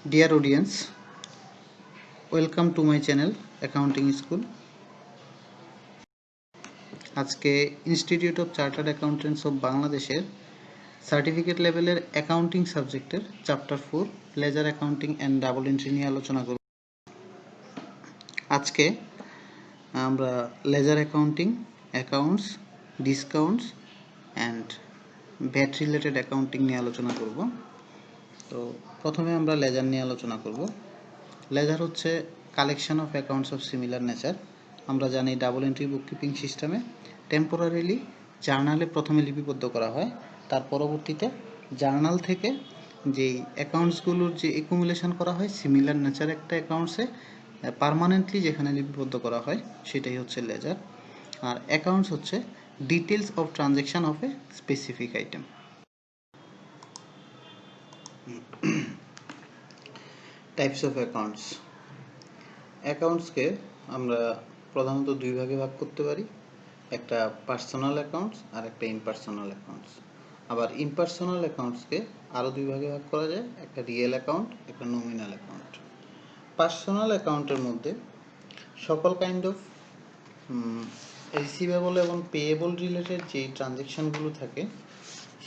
Dear audience, welcome to my channel Accounting School. আজকে institute of chartered accountants of বাংলাদেশের certificate লেভেলের accounting সাবজেক্টের chapter 4 ledger accounting and double entry নিয়ে আলোচনা করব। আজকে আমরা ledger accounting, accounts, discounts and VAT related accounting নিয়ে আলোচনা করব। তো প্রথমে আমরা লেজার নিয়ে আলোচনা করব। লেজার হচ্ছে collection of accounts of similar nature. আমরা জানি ডাবল এন্ট্রি বুককিপিং সিস্টেমে টেম্পোরারিলি জার্নালে প্রথমে লিপিবদ্ধ করা হয়, তার পরবর্তীতে জার্নাল থেকে যেই অ্যাকাউন্টসগুলোর যে একুমুলেশন করা হয় সিমিলার নেচার একটা অ্যাকাউন্টসে পার্মানেন্টলি যেখানে লিপিবদ্ধ করা হয় সেটাই হচ্ছে লেজার। আর অ্যাকাউন্টস হচ্ছে details of transaction of a specific item. Types of accounts. অ্যাকাউন্টসকে আমরা প্রধানত দুই ভাগে ভাগ করতে পারি, একটা পার্সোনাল অ্যাকাউন্টস আর একটা ইমপার্সোনাল অ্যাকাউন্টস। আবার ইমপার্সোনাল অ্যাকাউন্টসকে আরও দুই ভাগে ভাগ করা যায়, একটা রিয়েল অ্যাকাউন্ট, একটা নমিনাল অ্যাকাউন্ট। পার্সোনাল অ্যাকাউন্টের মধ্যে সকল কাইন্ড অফ রিসিভেবল এবং পেয়েবল রিলেটেড যেই ট্রানজ্যাকশানগুলো থাকে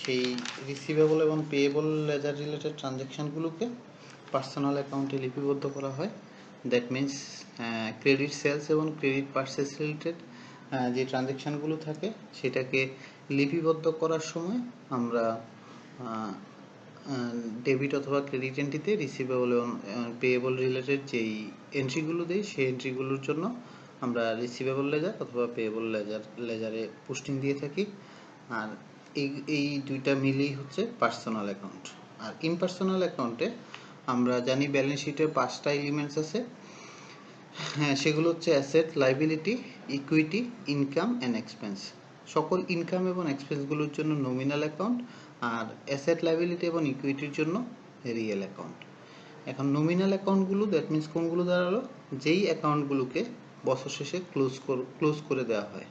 সেই রিসিভেবল এবং পেয়েবল লেজার রিলেটেড ট্রানজ্যাকশানগুলোকে পার্সোনাল অ্যাকাউন্টে লিপিবদ্ধ করা হয়। দ্যাট মিন্স ক্রেডিট সেলস এবং ক্রেডিট পারচেস রিলেটেড যে ট্রানজ্যাকশানগুলো থাকে সেটাকে লিপিবদ্ধ করার সময় আমরা ডেবিট অথবা ক্রেডিট এন্ট্রিতে রিসিভেবল এবং পেয়েবল রিলেটেড যেই এন্ট্রিগুলো দিই সেই এন্ট্রিগুলোর জন্য আমরা রিসিভেবল লেজার অথবা পেয়েবল লেজারে পোস্টিং দিয়ে থাকি। আর এই দুইটা মিলেই হচ্ছে পার্সোনাল অ্যাকাউন্ট। আর ইমপার্সোনাল অ্যাকাউন্টে আমরা জানি ব্যালেন্স শিটের 5টা এলিমেন্টস আছে। হ্যাঁ, সেগুলো হচ্ছে asset, liability, equity, income and expense. সকল ইনকাম এবং এক্সপেন্সগুলোর জন্য নমিনাল অ্যাকাউন্ট, আর অ্যাসেট, লাইবিলিটি এবং ইকুইটির জন্য রিয়েল অ্যাকাউন্ট। এখন নমিনাল অ্যাকাউন্টগুলো দ্যাট মিন্স কোনগুলো দাঁড়ালো, যেই অ্যাকাউন্টগুলোকে বছর শেষে ক্লোজ করে দেওয়া হয়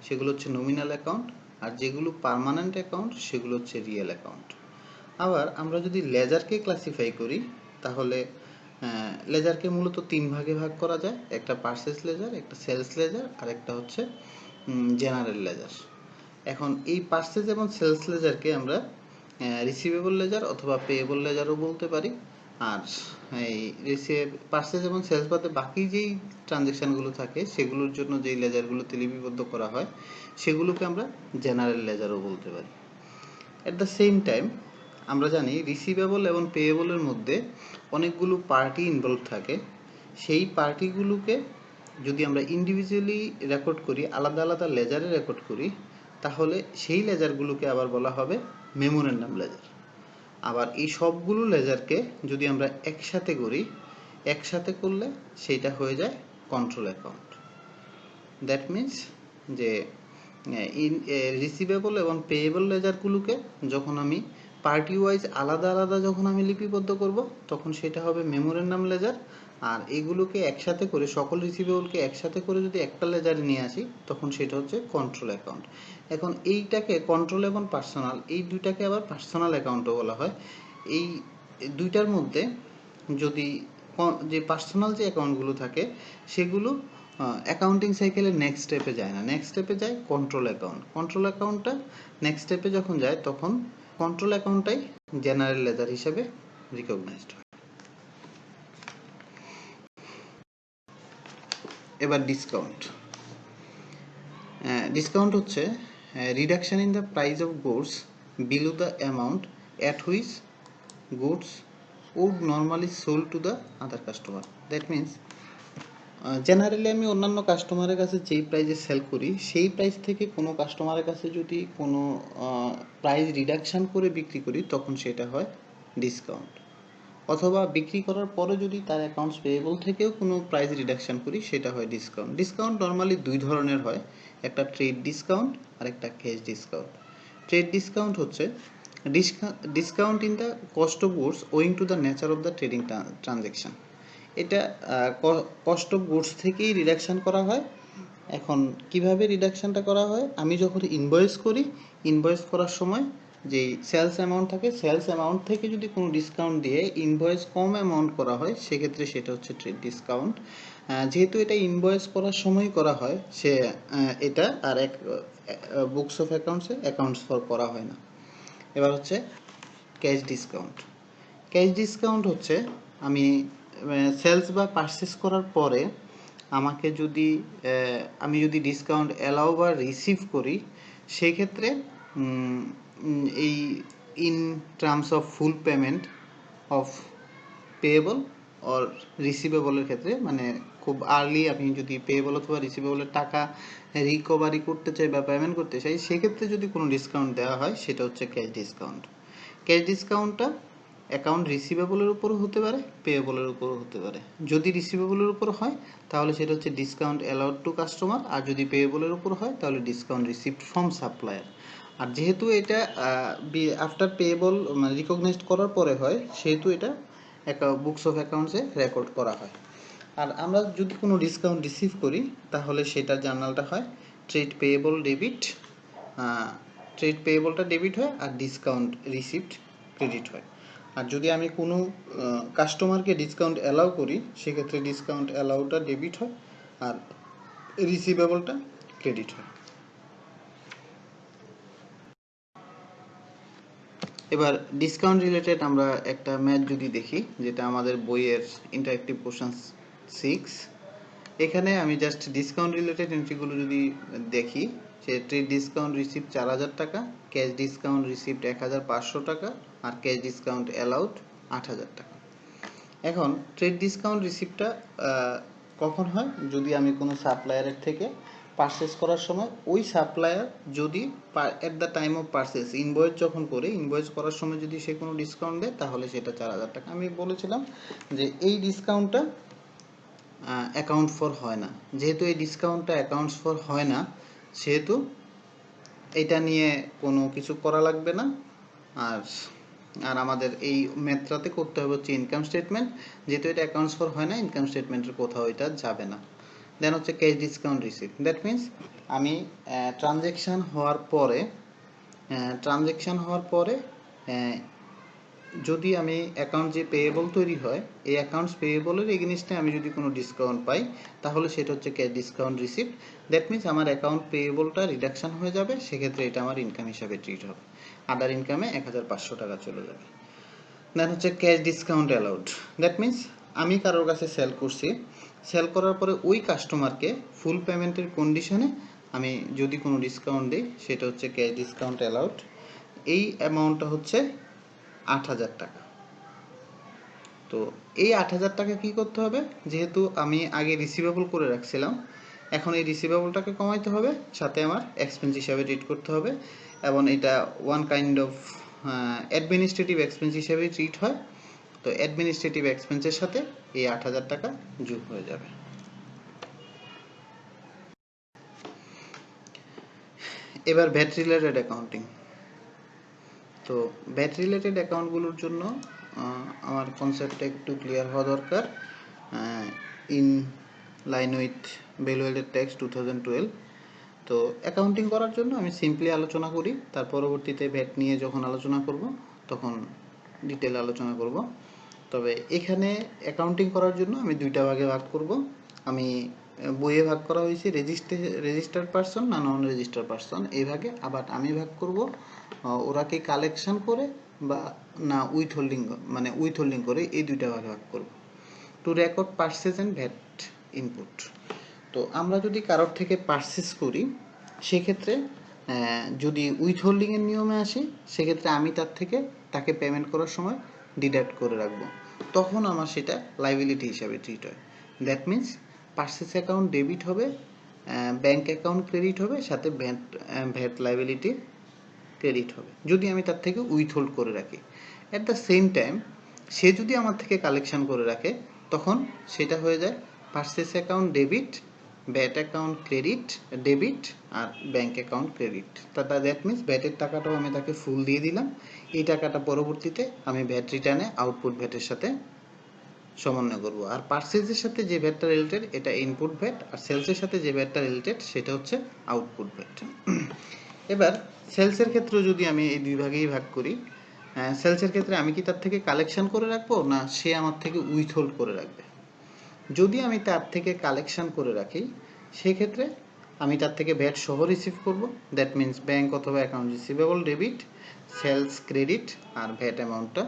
সেগুলো হচ্ছে নমিনাল অ্যাকাউন্ট, আর যেগুলো পার্মানেন্ট অ্যাকাউন্ট সেগুলো হচ্ছে রিয়েল অ্যাকাউন্ট। আবার আমরা যদি লেজারকে ক্লাসিফাই করি তাহলে লেজারকে মূলত 3 ভাগে ভাগ করা যায়, একটা পারচেস লেজার, একটা সেলস লেজার আর একটা হচ্ছে জেনারেল লেজার। এখন এই পারচেস এবং সেলস লেজারকে আমরা রিসিভেবল লেজার অথবা পেয়েবল লেজারও বলতে পারি। আর এই পারচেস এবং সেলস বাদে বাকি যেই ট্রানজ্যাকশানগুলো থাকে সেগুলোর জন্য যেই লেজারগুলোতে লিপিবদ্ধ করা হয় সেগুলোকে আমরা জেনারেল লেজারও বলতে পারি। অ্যাট দ্য সেম টাইম আমরা জানি রিসিভেবল এবং পেয়েবলের মধ্যে অনেকগুলো পার্টি ইনভলভ থাকে। সেই পার্টিগুলোকে যদি আমরা ইন্ডিভিজুয়ালি রেকর্ড করি, আলাদা আলাদা লেজারে রেকর্ড করি, তাহলে সেই লেজারগুলোকে আবার বলা হবে মেমোরেন্ডাম লেজার। আবার এই সবগুলো লেজারকে যদি আমরা একসাথে করি, একসাথে করলে সেইটা হয়ে যায় কন্ট্রোল অ্যাকাউন্ট। দ্যাট মিন্স যে রিসিভেবল এবং পেয়েবল লেজারগুলোকে যখন আমি পার্টি ওয়াইজ আলাদা আলাদা যখন আমি লিপিবদ্ধ করব তখন সেটা হবে মেমোরেন্ডাম লেজার। আর এগুলোকে একসাথে করে সকল রিসিভেবলকে একসাথে করে যদি একটা লেজারে নিয়ে আসি তখন সেটা হচ্ছে কন্ট্রোল অ্যাকাউন্ট। এখন এইটাকে কন্ট্রোল এবং পার্সোনাল, এই দুইটাকে আবার পার্সোনাল অ্যাকাউন্টও বলা হয়। এই দুইটার মধ্যে যদি যে পার্সোনাল যে অ্যাকাউন্টগুলো থাকে সেগুলো অ্যাকাউন্টিং সাইকেলের নেক্সট স্টেপে যায় না, নেক্সট স্টেপে যায় কন্ট্রোল অ্যাকাউন্ট। কন্ট্রোল অ্যাকাউন্টটা নেক্সট স্টেপে যখন যায় তখন কন্ট্রোল অ্যাকাউন্টটাই জেনারেল লেজার হিসেবে রিকগনাইজড হয়। এবার ডিসকাউন্ট। ডিসকাউন্ট হচ্ছে reduction in the price of goods below the amount at which goods would normally sold to the other customer. That means generally আমি অন্যান্য কাস্টমারের কাছে যেই প্রাইসে সেল করি সেই প্রাইস থেকে কোনো কাস্টমারের কাছে যদি কোনো প্রাইস রিডাকশান করে বিক্রি করি তখন সেটা হয় ডিসকাউন্ট। অথবা বিক্রি করার পরে যদি তার অ্যাকাউন্টস পেয়েবল থেকেও কোনো প্রাইস রিডাকশান করি সেটা হয় ডিসকাউন্ট। ডিসকাউন্ট নর্মালি দুই ধরনের হয়, একটা ট্রেড ডিসকাউন্ট আর একটা ক্যাশ ডিসকাউন্ট। ট্রেড ডিসকাউন্ট হচ্ছে discount in the cost of goods owing to the nature of the trading transaction. এটা কস্ট অফ গুডস থেকেই রিডাকশান করা হয়। এখন কিভাবে রিডাকশানটা করা হয়, আমি যখন ইনভয়েস করি, ইনভয়েস করার সময় যে সেলস অ্যামাউন্ট থাকে, সেলস অ্যামাউন্ট থেকে যদি কোনো ডিসকাউন্ট দিয়ে ইনভয়েস কম অ্যামাউন্ট করা হয় সেক্ষেত্রে সেটা হচ্ছে ট্রেড ডিসকাউন্ট। যেহেতু এটা ইনভয়েস করার সময় করা হয়, সে এটা আর এক বুকস অফ অ্যাকাউন্টসে অ্যাকাউন্টস ফর করা হয় না। এবার হচ্ছে ক্যাশ ডিসকাউন্ট। ক্যাশ ডিসকাউন্ট হচ্ছে আমি সেলস বা পারচেস করার পরে আমাকে যদি আমি যদি ডিসকাউন্ট অ্যালাউ বা রিসিভ করি সেক্ষেত্রে এই in terms of full payment of payable or রিসিভেবলের ক্ষেত্রে, মানে খুব আর্লি আমি যদি পেয়েবল অথবা রিসিভেবলের টাকা রিকভারি করতে চাই বা পেমেন্ট করতে চাই সেক্ষেত্রে যদি কোনো ডিসকাউন্ট দেওয়া হয় সেটা হচ্ছে ক্যাশ ডিসকাউন্ট। ক্যাশ ডিসকাউন্টটা অ্যাকাউন্ট রিসিভেবলের উপরও হতে পারে, পেয়েবলের উপরও হতে পারে। যদি রিসিভেবলের উপর হয় তাহলে সেটা হচ্ছে ডিসকাউন্ট অ্যালাউড টু কাস্টমার, আর যদি পেয়েবলের উপর হয় তাহলে ডিসকাউন্ট রিসিভড ফ্রম সাপ্লায়ার। আর যেহেতু এটা আফটার পেয়েবল মানে রিকগনাইজড করার পরে হয় সেহেতু এটা বুকস অফ অ্যাকাউন্টসে রেকর্ড করা হয়। আর আমরা যদি কোনো ডিসকাউন্ট রিসিভ করি তাহলে সেটা জার্নালটা হয় ট্রেড পেয়েবল ডেবিট, ট্রেড পেয়েবলটা ডেবিট হয় আর ডিসকাউন্ট রিসিভড ক্রেডিট হয়। আর যদি আমি কোনো কাস্টমারকে ডিসকাউন্ট অ্যালাউ করি সেক্ষেত্রে ডিসকাউন্ট অ্যালাউটা ডেবিট হয় আর রিসিভেবলটা ক্রেডিট হয়। এবার ডিসকাউন্ট রিলেটেড আমরা একটা ম্যাথ যদি দেখি, যেটা আমাদের বইয়ের ইন্টারেক্টিভ কোশ্চেন 6, এখানে আমি জাস্ট ডিসকাউন্ট রিলেটেড এন্ট্রিগুলো যদি দেখি, সে ট্রেড ডিসকাউন্ট রিসিপ্ট 4000 টাকা, ক্যাশ ডিসকাউন্ট রিসিপ্ট 1500 টাকা আর ক্যাশ ডিসকাউন্ট অ্যালাউড 8000 টাকা। এখন ট্রেড ডিসকাউন্ট রিসিপ্টটা কখন হয়? যদি আমি কোনো সাপ্লায়ারের থেকে পারচেস করার সময় ওই সাপ্লায়ার যদি at the time of purchase invoice যখন করে ইনভয়েস করার সময় যদি সে কোনো ডিসকাউন্ট দেয় তাহলে সেটা 4000 টাকা। আমি বলেছিলাম যে এই ডিসকাউন্টটা অ্যাকাউন্ট ফর হয় না। যেহেতু এই ডিসকাউন্টটা অ্যাকাউন্টস ফর হয় না সেহেতু এটা নিয়ে কোনো কিছু করা লাগবে না। আর আর আমাদের এই ম্যাথটাতে করতে হবে হচ্ছে ইনকাম স্টেটমেন্ট, যেহেতু এটা অ্যাকাউন্টস ফর হয় না ইনকাম স্টেটমেন্টের কোথাও এটা যাবে না। দেন হচ্ছে cash discount receive, that means আমি ট্রানজ্যাকশান হওয়ার পরে যদি আমি অ্যাকাউন্ট যে পেয়েবল তৈরি হয় এই অ্যাকাউন্টস পেয়েবলের এগেনিস্টে আমি যদি কোনো ডিসকাউন্ট পাই তাহলে সেটা হচ্ছে cash discount receipt. That means আমার অ্যাকাউন্ট পেয়েবলটা রিডাকশান হয়ে যাবে, সেক্ষেত্রে এটা আমার ইনকাম হিসাবে ট্রিট হবে। আদার ইনকামে 1500 টাকা চলে যাবে। দেন হচ্ছে cash discount allowed, that means আমি কারোর কাছে সেল করছি, সেল করার পরে ওই কাস্টমারকে ফুল পেমেন্টের কন্ডিশনে আমি যদি কোনো ডিসকাউন্ট দিই সেটা হচ্ছে ক্যাশ ডিসকাউন্ট অ্যালাউড। এই অ্যামাউন্টটা হচ্ছে 8000 টাকা। তো এই 8000 টাকা কী করতে হবে? যেহেতু আমি আগে রিসিভেবল করে রাখছিলাম, এখন এই রিসিভেবলটাকে কমাইতে হবে, সাথে আমার এক্সপেন্স হিসাবে ট্রিট করতে হবে, এবং এটা one kind of administrative expense হিসাবে ট্রিট হয়। তো অ্যাডমিনিস্ট্রেটিভ এক্সপেন্সের সাথে এই 8000 টাকা যোগ হয়ে যাবে। এবার ভ্যাট রিলেটেড অ্যাকাউন্টিং। তো ভ্যাট রিলেটেড অ্যাকাউন্টগুলোর জন্য আমার কনসেপ্টটা একটু ক্লিয়ার হওয়া দরকার। In line with value added tax 2012, তো অ্যাকাউন্টিং করার জন্য আমি সিম্পলি আলোচনা করি, তার পরবর্তীতে ভ্যাট নিয়ে যখন আলোচনা করব তখন ডিটেল আলোচনা করব। তবে এখানে অ্যাকাউন্টিং করার জন্য আমি দুইটা ভাগে ভাগ করব। আমি বইয়ে ভাগ করা হয়েছে রেজিস্টার্ড পারসন না নন রেজিস্টার্ড পারসন এই ভাগে, আবার আমি ভাগ করব ওরা কি কালেকশন করে বা না উইথহোল্ডিং করে, এই দুইটা ভাগে ভাগ করব। Two record purchase and VAT input. তো আমরা যদি কারোর থেকে পারচেস করি সেক্ষেত্রে যদি উইথহোল্ডিংয়ের নিয়মে আসি সেক্ষেত্রে আমি তাকে পেমেন্ট করার সময় ডিডাক্ট করে রাখবো, তখন আমার সেটা লাইবিলিটি হিসাবে ট্রিট হয়। That means purchase account debit হবে, ব্যাঙ্ক অ্যাকাউন্ট ক্রেডিট হবে, সাথে ভ্যাট লাইবিলিটি ক্রেডিট হবে যদি আমি তার থেকে উইথহোল্ড করে রাখি। অ্যাট দ্য সেম টাইম সে যদি আমার থেকে কালেকশন করে রাখে তখন সেটা হয়ে যায় purchase account debit, VAT account credit debit আর bank account credit. That means ভ্যাটের টাকাটাও আমি তাকে ফুল দিয়ে দিলাম, এই টাকাটা পরবর্তীতে আমি ভ্যাট রিটার্নে আউটপুট ভ্যাটের সাথে সমন্বয় করব। আর পারচেজের সাথে যে ভ্যাটটা রিলেটেড এটা ইনপুট ভ্যাট, আর সেলসের সাথে যে ভ্যাটটা রিলেটেড সেটা হচ্ছে আউটপুট ভ্যাট। এবার সেলসের ক্ষেত্রে যদি আমি এই দুই ভাগেই ভাগ করি, সেলসের ক্ষেত্রে আমি কি তার থেকে কালেকশন করে রাখবো না সে আমার থেকে উইথহোল্ড করে রাখবে? যদি আমি তার থেকে কালেকশন করে রাখি সেক্ষেত্রে আমি তার থেকে ভ্যাট সহ রিসিভ করব, দ্যাট মিন্স ব্যাংক অথবা account receivable debit, sales credit আর ভ্যাট অ্যামাউন্টটা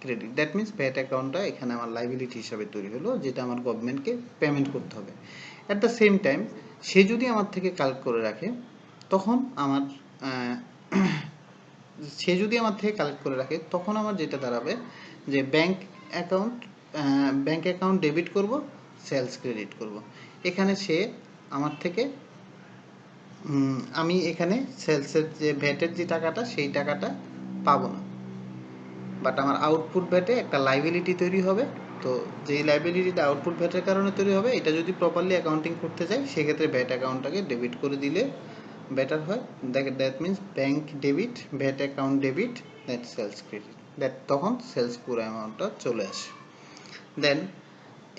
ক্রেডিট। দ্যাট মিন্স ভ্যাট অ্যাকাউন্টটা এখানে আমার লাইবিলিটি হিসাবে তৈরি হলো, যেটা আমার গভর্নমেন্টকে পেমেন্ট করতে হবে। অ্যাট দ্য সেম টাইম সে যদি আমার থেকে কালেক্ট করে রাখে তখন আমার সে যদি আমার থেকে কালেক্ট করে রাখে তখন আমার যেটা দাঁড়াবে যে ব্যাংক অ্যাকাউন্ট ডেবিট করব, সেলস ক্রেডিট করব। এখানে সে আমার থেকে আমি এখানে সেলসের যে ভ্যাটের যে টাকাটা সেই টাকাটা পাবো না, বাট আমার আউটপুট ভ্যাটে একটা লাইবিলিটি তৈরি হবে। তো যেই লাইবিলিটিটা আউটপুট ভ্যাটের কারণে তৈরি হবে, এটা যদি প্রপারলি অ্যাকাউন্টিং করতে যাই সেক্ষেত্রে ভ্যাট অ্যাকাউন্টটাকে ডেবিট করে দিলে বেটার হয়। That means bank debit, VAT account debit, that sales credit, that তখন সেলস পুরো অ্যামাউন্টটা চলে আসে। দেন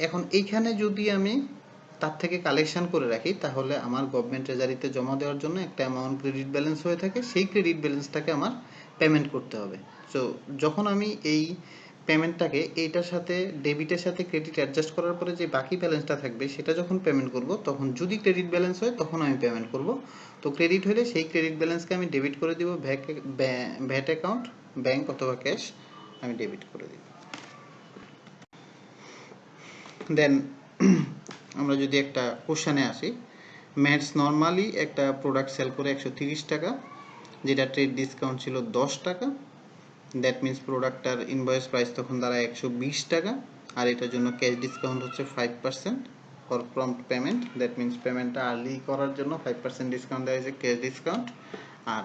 এখন এইখানে যদি আমি তার থেকে কালেকশন করে রাখি তাহলে আমার গভর্নমেন্ট ট্রেজারিতে জমা দেওয়ার জন্য একটা অ্যামাউন্ট ক্রেডিট ব্যালেন্স হয়ে থাকে, সেই ক্রেডিট ব্যালেন্সটাকে আমার পেমেন্ট করতে হবে। সো যখন আমি এই পেমেন্টটাকে এইটার সাথে ডেবিটের সাথে ক্রেডিট অ্যাডজাস্ট করার পরে যে বাকি ব্যালেন্সটা থাকবে সেটা যখন পেমেন্ট করব তখন যদি ক্রেডিট ব্যালেন্স হয় তখন আমি পেমেন্ট করব। তো ক্রেডিট হলে সেই ক্রেডিট ব্যালেন্সকে আমি ডেবিট করে দিব ভ্যাট অ্যাকাউন্ট, ব্যাংক অথবা ক্যাশ আমি ডেবিট করে দিব। দেন আমরা যদি একটা কোশ্চেনে আসি, ম্যাটস নর্মালি একটা প্রোডাক্ট সেল করে 130 টাকা, যেটা ট্রেড ডিসকাউন্ট ছিল 10 টাকা। দ্যাট মিন্স প্রোডাক্টটার ইনভয়েস প্রাইস তখন দাঁড়ায় 120 টাকা, আর এটার জন্য ক্যাশ ডিসকাউন্ট হচ্ছে 5% for prompt payment. That means পেমেন্টটা আর্লি করার জন্য 5% ডিসকাউন্ট দেওয়া হয়েছে, ক্যাশ ডিসকাউন্ট। আর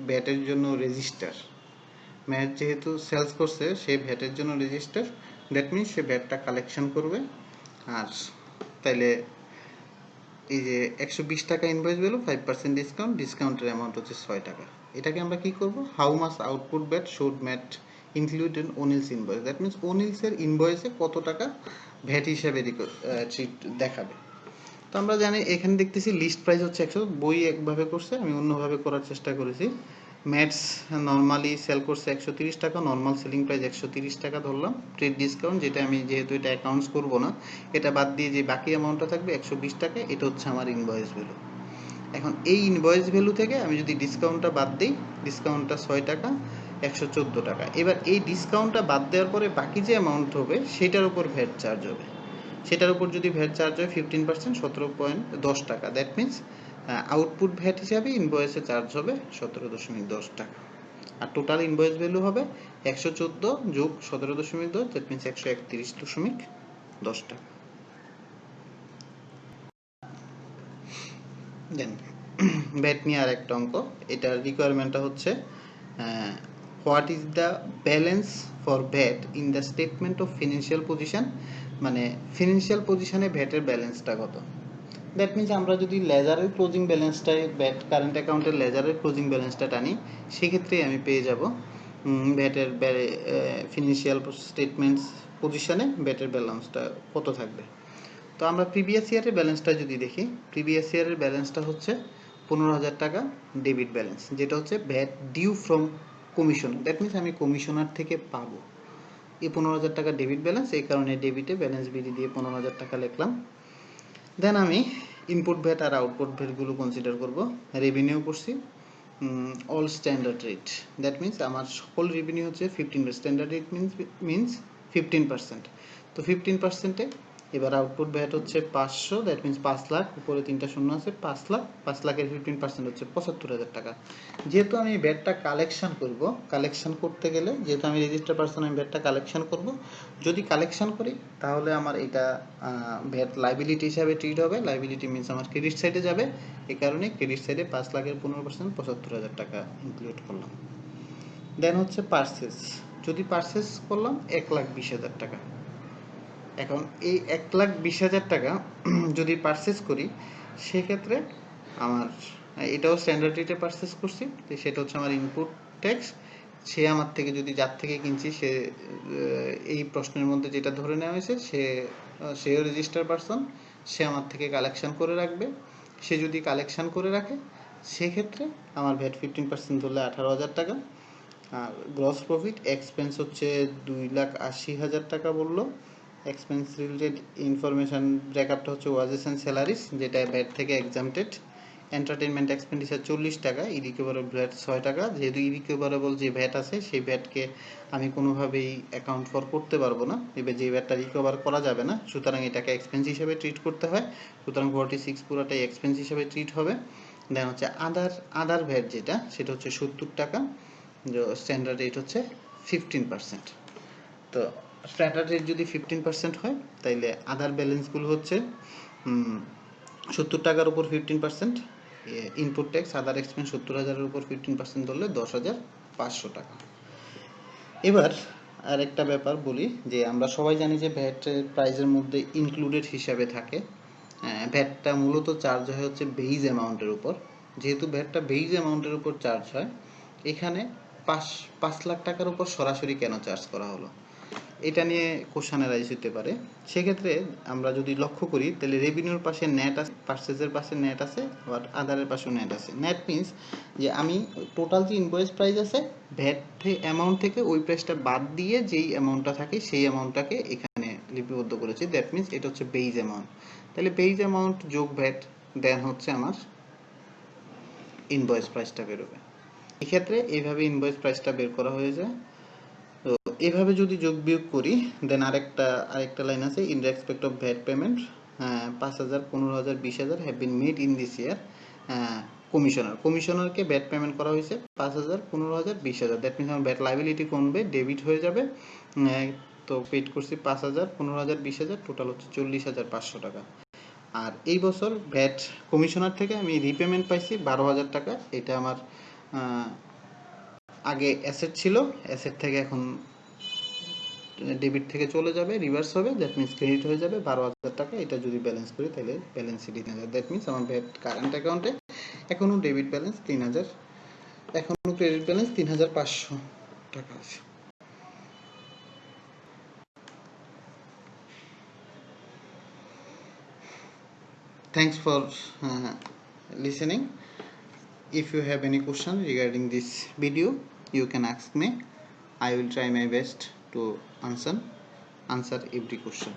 ভ্যাটের জন্য রেজিস্টার, ম্যাট যেহেতু সেলস করছে সে ভ্যাটের জন্য রেজিস্টার, দ্যাট মিন্স সে ভ্যাটটা কালেকশন করবে। আর তাইলে এই যে 120 টাকা ইনভয়েস ভ্যালু, 5% ডিসকাউন্ট, ডিসকাউন্টের অ্যামাউন্ট হচ্ছে 6 টাকা। এটাকে আমরা কি করব, how much output VAT should mat include in O'Neill's invoice, that means ওনিলসের ইনভয়েসে কত টাকা ভ্যাট হিসাবে দেখাবে। তো আমরা জানি এখানে দেখতেছি লিস্ট প্রাইস হচ্ছে 100, বই একভাবে করছে, আমি অন্যভাবে করার চেষ্টা করেছি। ম্যাটস নর্মালি সেল করছে 130 টাকা, নর্মাল সেলিং প্রাইস 130 টাকা ধরলাম, ট্রেড ডিসকাউন্ট যেটা আমি যেহেতু এটা অ্যাকাউন্টস করব না, এটা বাদ দিয়ে যে বাকি অ্যামাউন্টটা থাকবে 120 টাকা, এটা হচ্ছে আমার ইনভয়েস ভ্যালু। এখন এই ইনভয়েস ভ্যালু থেকে আমি যদি ডিসকাউন্টটা বাদ দিই, ডিসকাউন্টটা 6 টাকা, 114 টাকা। এবার এই ডিসকাউন্টটা বাদ দেওয়ার পরে বাকি যে অ্যামাউন্ট হবে সেটার উপর ভ্যাট চার্জ হবে। সেটার উপর যদি ভ্যাট চার্জ হয় 15%, 17.10 টাকা। দ্যাট মিন্স আউটপুট ভ্যাট হিসাবে ইনভয়েসে চার্জ হবে 17.10 টাকা। আর টোটাল ইনভয়েস ভ্যালু হবে 114 যোগ 17.10, দ্যাট মিন্স 131.10 টাকা। দেন ভ্যাট নিয়ে আর একটা অঙ্ক, এটার রিকোয়ারমেন্টটা হচ্ছে what is the balance for VAT in the statement of financial position, মানে ফিনান্সিয়াল পজিশনে ভ্যাটের ব্যালেন্সটা কত। দ্যাট মিন্স আমরা যদি লেজারের ক্লোজিং ব্যালেন্সটাই ভ্যাট কারেন্ট অ্যাকাউন্টের লেজারের ক্লোজিং ব্যালেন্সটা টানি সেক্ষেত্রে আমি পেয়ে যাব ভ্যাটের ফিনান্সিয়াল স্টেটমেন্টস পজিশনে ভ্যাটের ব্যালেন্সটা কত থাকবে। তো আমরা প্রিভিয়াস ইয়ারের ব্যালেন্সটা যদি দেখি, প্রিভিয়াস ইয়ারের ব্যালেন্সটা হচ্ছে 15,000 টাকা ডেবিট ব্যালেন্স, যেটা হচ্ছে VAT due from commission. That means আমি কমিশনার থেকে পাবো এই 15,000 টাকা ডেবিট ব্যালেন্স, এই কারণে ডেবিটে ব্যালেন্স বিডি দিয়ে 15,000 টাকা লিখলাম। দেন আমি ইনপুট ভ্যাট আর আউটপুট ভ্যাটগুলো কনসিডার করব। রেভিনিউ করছি all standard rate, that means আমার সকল রেভিনিউ হচ্ছে 15%, স্ট্যান্ডার্ড রেট মিন্স 15%। তো 15%-এ এবার আউটপুট ভ্যাট হচ্ছে 500, দ্যাট মিন্স 5 লাখ, উপরে 3টা শূন্য আছে, 5 লাখ, 5 লাখের 15% হচ্ছে 75,000 টাকা। যেহেতু আমি ভ্যাটটা কালেকশন করব, কালেকশন করতে গেলে যেহেতু আমি রেজিস্টার পারসন, আমি ভ্যাটটা কালেকশন করব। যদি কালেকশন করি তাহলে আমার এটা ভ্যাট লাইবিলিটি হিসাবে ট্রিট হবে, লাইবিলিটি মিন্স আমার ক্রেডিট সাইডে যাবে, এই কারণে ক্রেডিট সাইডে 5 লাখের 15% 75,000 টাকা ইনক্লুড করলাম। দেন হচ্ছে পারচেস, যদি পারচেস করলাম 1,20,000 টাকা। এখন এই 1,20,000 টাকা যদি পারচেস করি সেক্ষেত্রে আমার এটাও স্ট্যান্ডার্ড রেটে পারচেস করছি, তো সেটা হচ্ছে আমার ইনপুট ট্যাক্স। সে আমার থেকে যদি যার থেকে কিনছি সে এই প্রশ্নের মধ্যে যেটা ধরে নেওয়া হয়েছে সেও রেজিস্টার পারসন, সে আমার থেকে কালেকশন করে রাখবে। সে যদি কালেকশন করে রাখে সেক্ষেত্রে আমার ভ্যাট 15% ধরলে 18,000 টাকা, আর গ্রস প্রফিট এক্সপেন্স হচ্ছে 2,80,000 টাকা বললো। এক্সপেন্স রিলেটেড ইনফরমেশান ব্রেকআপটা হচ্ছে ওয়াজেস অ্যান্ড স্যালারিস, যেটা ভ্যাট থেকে এক্সামটেড। এন্টারটেনমেন্ট এক্সপেন্ডিচার 40 টাকা, ইরিকভারেবল ভ্যাট 6 টাকা। যেহেতু ইরিকভারেবল যে ভ্যাট আছে সেই ভ্যাটকে আমি কোনোভাবেই অ্যাকাউন্ট ফর করতে পারবো না, এবার যে ভ্যাটটা রিকভার করা যাবে না, সুতরাং এটাকে এক্সপেন্স হিসেবে ট্রিট করতে হয়। সুতরাং 46 পুরোটাই এক্সপেন্স হিসেবে ট্রিট হবে। দেন হচ্ছে আদার ভ্যাট যেটা, সেটা হচ্ছে 70 টাকা। স্ট্যান্ডার্ড রেট হচ্ছে 15%। তো স্ট্যান্ডার্ড রেট যদি 15% হয়, তাইলে আদার ব্যালেন্সগুলো হচ্ছে 70 টাকার উপর 15%, ইনপুট ট্যাক্স আদার এক্সপেন্স 70,000-এর উপর 15% ধরলে 10,500 টাকা। এবার আরেকটা ব্যাপার বলি, যে আমরা সবাই জানি যে ভ্যাটের প্রাইজের মধ্যে ইনক্লুডেড হিসাবে থাকে। ভ্যাটটা মূলত চার্জ হয় হচ্ছে বেইজ অ্যামাউন্টের উপর। যেহেতু ভ্যাটটা বেইজ অ্যামাউন্টের উপর চার্জ হয়, এখানে 5 লাখ টাকার উপর সরাসরি কেন চার্জ করা হলো, এটা নিয়ে কোশ্চেন রাইজ হতে পারে। সেক্ষেত্রে আমরা যদি লক্ষ্য করি, তাহলে রেভিনিউর পাশে নেট আছে, পারচেজের পাশে নেট আছে, আবার আদারের পাশেও নেট আছে। নেট মিনস যে আমি টোটাল যে ইনভয়েস প্রাইস আছে, ভ্যাট অ্যামাউন্ট থেকে ওই প্রাইসটা বাদ দিয়ে যেই অ্যামাউন্টটা থাকে সেই অ্যামাউন্টটাকে এখানে লিপিবদ্ধ করেছি। দ্যাট মিনস এটা হচ্ছে বেইজ অ্যামাউন্ট। তাহলে বেইজ অ্যামাউন্ট যোগ ভ্যাট দেন হচ্ছে আমার ইনভয়েস প্রাইসটা বেরোবে। এক্ষেত্রে এইভাবে ইনভয়েস প্রাইসটা বের করা হয়ে যায়। তো এভাবে যদি যোগ বিয়োগ করি, দেন আরেকটা লাইন আছে, in respect of VAT payment 5,000, 15,000, 20,000 have been made in this year. কমিশনারকে ভ্যাট পেমেন্ট করা হয়েছে 5,000, 15,000, 20,000। দ্যাট মিনস আমার ভ্যাট লাইবিলিটি কমবে, ডেবিট হয়ে যাবে। তো পেড করছি 5,000, 15,000, 20,000, টোটাল হচ্ছে 40,500 টাকা। আর এই বছর ভ্যাট কমিশনার থেকে আমি রিপেমেন্ট পাইছি 12,000 টাকা। এটা আমার আগে অ্যাসেট ছিল, অ্যাসেট থেকে এখন ডেবিট থেকে চলে যাবে, রিভার্স হবে, দ্যাট মিনস ক্রেডিট হয়ে যাবে 12,000 টাকা। এটা যদি ব্যালেন্স করি তাহলে ব্যালেন্স শিটে 3,000। দ্যাট মিনস আমার ভ্যাট কারেন্ট অ্যাকাউন্টে এখনও ডেবিট ব্যালেন্স 3,000, এখনও ক্রেডিট ব্যালেন্স 3,500 টাকা আছে। Thanks for listening. If you have any question regarding this video, you can ask me. I will try my best to answer every question.